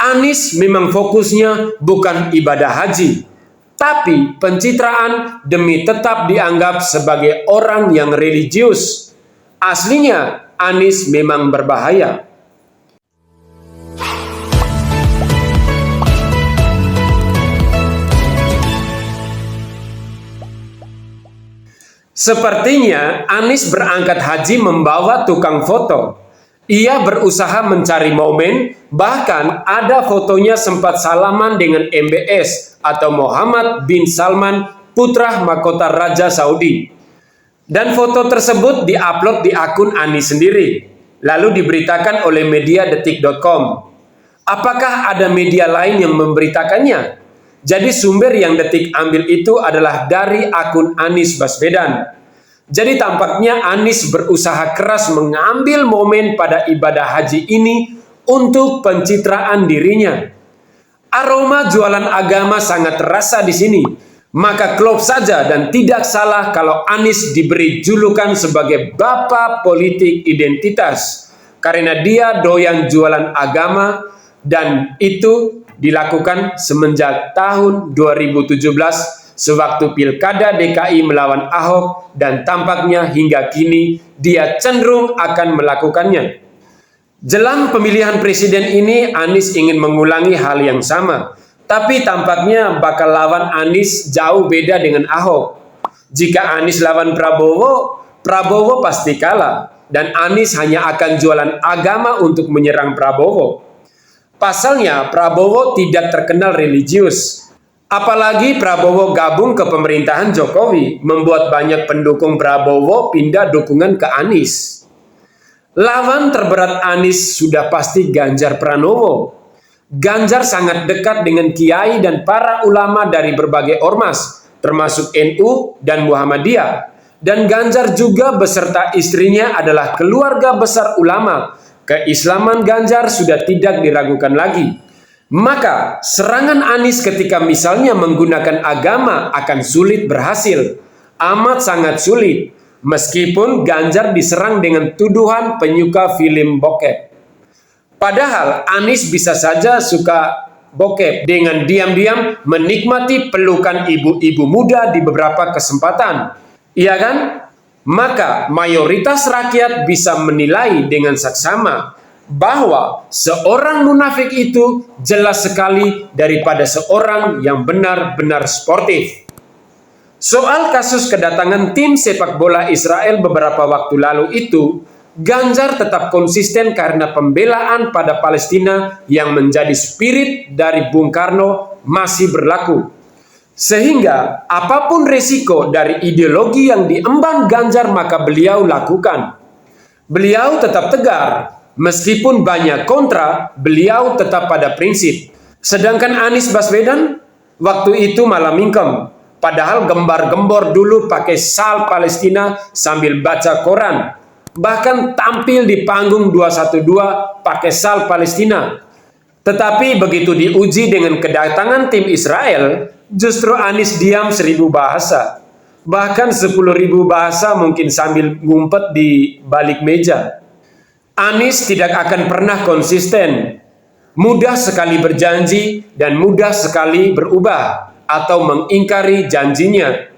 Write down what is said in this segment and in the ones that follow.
Anies memang fokusnya bukan ibadah haji, tapi pencitraan demi tetap dianggap sebagai orang yang religius. Aslinya, Anies memang berbahaya. Sepertinya Anies berangkat haji membawa tukang foto. Ia berusaha mencari momen, bahkan ada fotonya sempat salaman dengan MBS atau Muhammad bin Salman, putra mahkota Raja Saudi. Dan foto tersebut diupload di akun Anies sendiri, lalu diberitakan oleh media detik.com. Apakah ada media lain yang memberitakannya? Jadi sumber yang Detik ambil itu adalah dari akun Anies Baswedan. Jadi tampaknya Anies berusaha keras mengambil momen pada ibadah haji ini untuk pencitraan dirinya. Aroma jualan agama sangat terasa di sini. Maka klop saja dan tidak salah kalau Anies diberi julukan sebagai Bapak Politik Identitas. Karena dia doyan jualan agama dan itu dilakukan semenjak tahun 2017 sewaktu Pilkada DKI melawan Ahok dan tampaknya hingga kini dia cenderung akan melakukannya. Jelang pemilihan presiden ini Anies ingin mengulangi hal yang sama, tapi tampaknya bakal lawan Anies jauh beda dengan Ahok. Jika Anies lawan Prabowo, Prabowo pasti kalah dan Anies hanya akan jualan agama untuk menyerang Prabowo. Pasalnya Prabowo tidak terkenal religius. Apalagi Prabowo gabung ke pemerintahan Jokowi, membuat banyak pendukung Prabowo pindah dukungan ke Anies. Lawan terberat Anies sudah pasti Ganjar Pranowo. Ganjar sangat dekat dengan kiai dan para ulama dari berbagai ormas, termasuk NU dan Muhammadiyah. Dan Ganjar juga beserta istrinya adalah keluarga besar ulama. Keislaman Ganjar sudah tidak diragukan lagi. Maka serangan Anies ketika misalnya menggunakan agama akan sulit berhasil. Amat sangat sulit. Meskipun Ganjar diserang dengan tuduhan penyuka film bokep. Padahal Anies bisa saja suka bokep dengan diam-diam menikmati pelukan ibu-ibu muda di beberapa kesempatan. Iya kan? Maka mayoritas rakyat bisa menilai dengan saksama bahwa seorang munafik itu jelas sekali daripada seorang yang benar-benar sportif. Soal kasus kedatangan tim sepak bola Israel beberapa waktu lalu itu, Ganjar tetap konsisten karena pembelaan pada Palestina yang menjadi spirit dari Bung Karno masih berlaku. Sehingga apapun resiko dari ideologi yang diemban Ganjar maka beliau lakukan. Beliau tetap tegar. Meskipun banyak kontra, beliau tetap pada prinsip. Sedangkan Anies Baswedan waktu itu malah mingkem. Padahal gembar-gembor dulu pakai sal Palestina sambil baca koran. Bahkan tampil di panggung 212 pakai sal Palestina. Tetapi begitu diuji dengan kedatangan tim Israel, justru Anies diam 1000 bahasa. Bahkan 10.000 bahasa mungkin sambil ngumpet di balik meja. Anies tidak akan pernah konsisten, mudah sekali berjanji dan mudah sekali berubah atau mengingkari janjinya.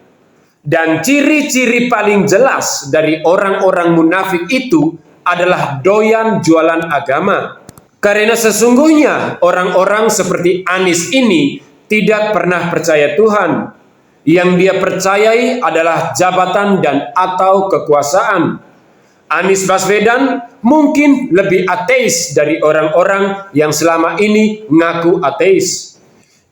Dan ciri-ciri paling jelas dari orang-orang munafik itu adalah doyan jualan agama. Karena sesungguhnya orang-orang seperti Anies ini tidak pernah percaya Tuhan. Yang dia percayai adalah jabatan dan atau kekuasaan. Anies Baswedan mungkin lebih ateis dari orang-orang yang selama ini ngaku ateis.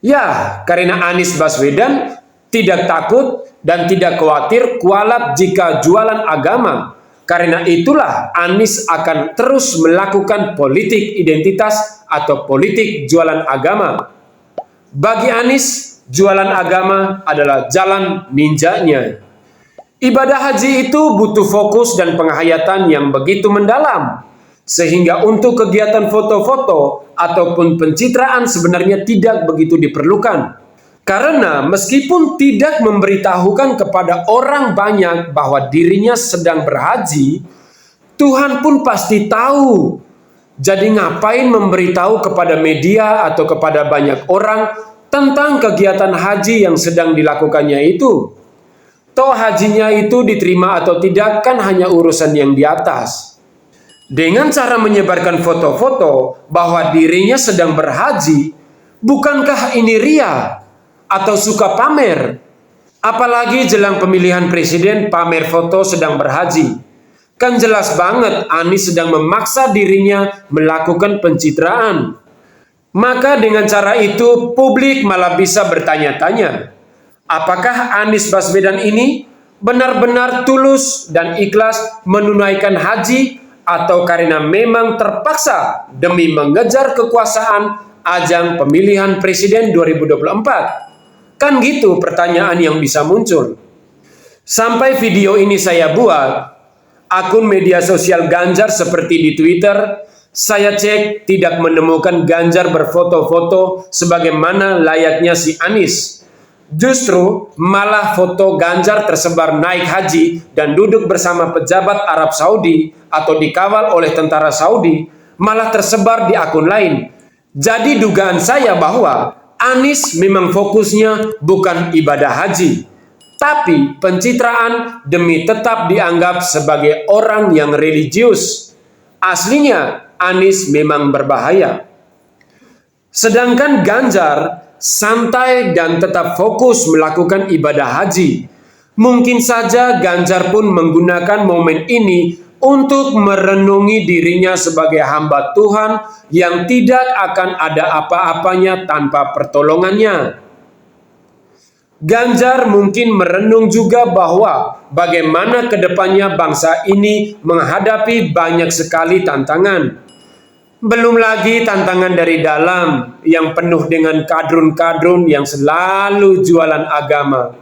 Ya, karena Anies Baswedan tidak takut dan tidak khawatir kualat jika jualan agama. Karena itulah Anies akan terus melakukan politik identitas atau politik jualan agama. Bagi Anies, jualan agama adalah jalan ninjanya. Ibadah haji itu butuh fokus dan penghayatan yang begitu mendalam. Sehingga untuk kegiatan foto-foto ataupun pencitraan sebenarnya tidak begitu diperlukan. Karena meskipun tidak memberitahukan kepada orang banyak bahwa dirinya sedang berhaji, Tuhan pun pasti tahu. Jadi ngapain memberitahu kepada media atau kepada banyak orang tentang kegiatan haji yang sedang dilakukannya itu? Toh hajinya itu diterima atau tidak kan hanya urusan yang di atas. Dengan cara menyebarkan foto-foto bahwa dirinya sedang berhaji, bukankah ini ria atau suka pamer? Apalagi jelang pemilihan presiden pamer foto sedang berhaji. Kan jelas banget Anies sedang memaksa dirinya melakukan pencitraan. Maka dengan cara itu publik malah bisa bertanya-tanya, apakah Anies Baswedan ini benar-benar tulus dan ikhlas menunaikan haji atau karena memang terpaksa demi mengejar kekuasaan ajang pemilihan presiden 2024? Kan gitu pertanyaan yang bisa muncul. Sampai video ini saya buat, akun media sosial Ganjar seperti di Twitter, saya cek tidak menemukan Ganjar berfoto-foto sebagaimana layaknya si Anies. Justru malah foto Ganjar tersebar naik haji dan duduk bersama pejabat Arab Saudi atau dikawal oleh tentara Saudi malah tersebar di akun lain. Jadi dugaan saya bahwa Anies memang fokusnya bukan ibadah haji, tapi pencitraan demi tetap dianggap sebagai orang yang religius. Aslinya Anies memang berbahaya. Sedangkan Ganjar santai dan tetap fokus melakukan ibadah haji. Mungkin saja Ganjar pun menggunakan momen ini untuk merenungi dirinya sebagai hamba Tuhan yang tidak akan ada apa-apanya tanpa pertolongannya. Ganjar mungkin merenung juga bahwa bagaimana kedepannya bangsa ini menghadapi banyak sekali tantangan. Belum lagi tantangan dari dalam yang penuh dengan kadrun-kadrun yang selalu jualan agama.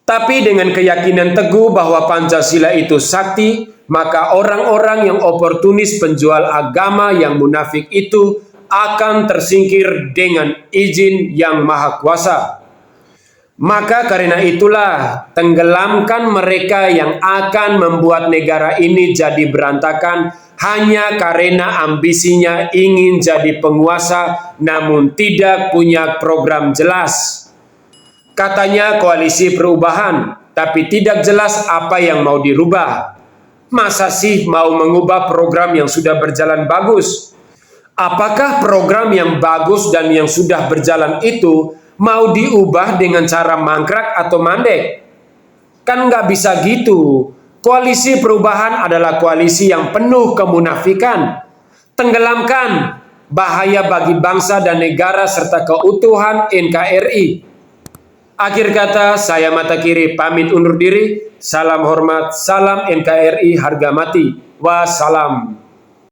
Tapi dengan keyakinan teguh bahwa Pancasila itu sakti, maka orang-orang yang oportunis penjual agama yang munafik itu akan tersingkir dengan izin yang maha kuasa. Maka karena itulah tenggelamkan mereka yang akan membuat negara ini jadi berantakan hanya karena ambisinya ingin jadi penguasa namun tidak punya program jelas. Katanya koalisi perubahan, tapi tidak jelas apa yang mau dirubah. Masa sih mau mengubah program yang sudah berjalan bagus? Apakah program yang bagus dan yang sudah berjalan itu mau diubah dengan cara mangkrak atau mandek? Kan nggak bisa gitu. Koalisi perubahan adalah koalisi yang penuh kemunafikan. Tenggelamkan, bahaya bagi bangsa dan negara serta keutuhan NKRI. Akhir kata, saya Mata Kiri pamit undur diri. Salam hormat, salam NKRI harga mati. Wassalam.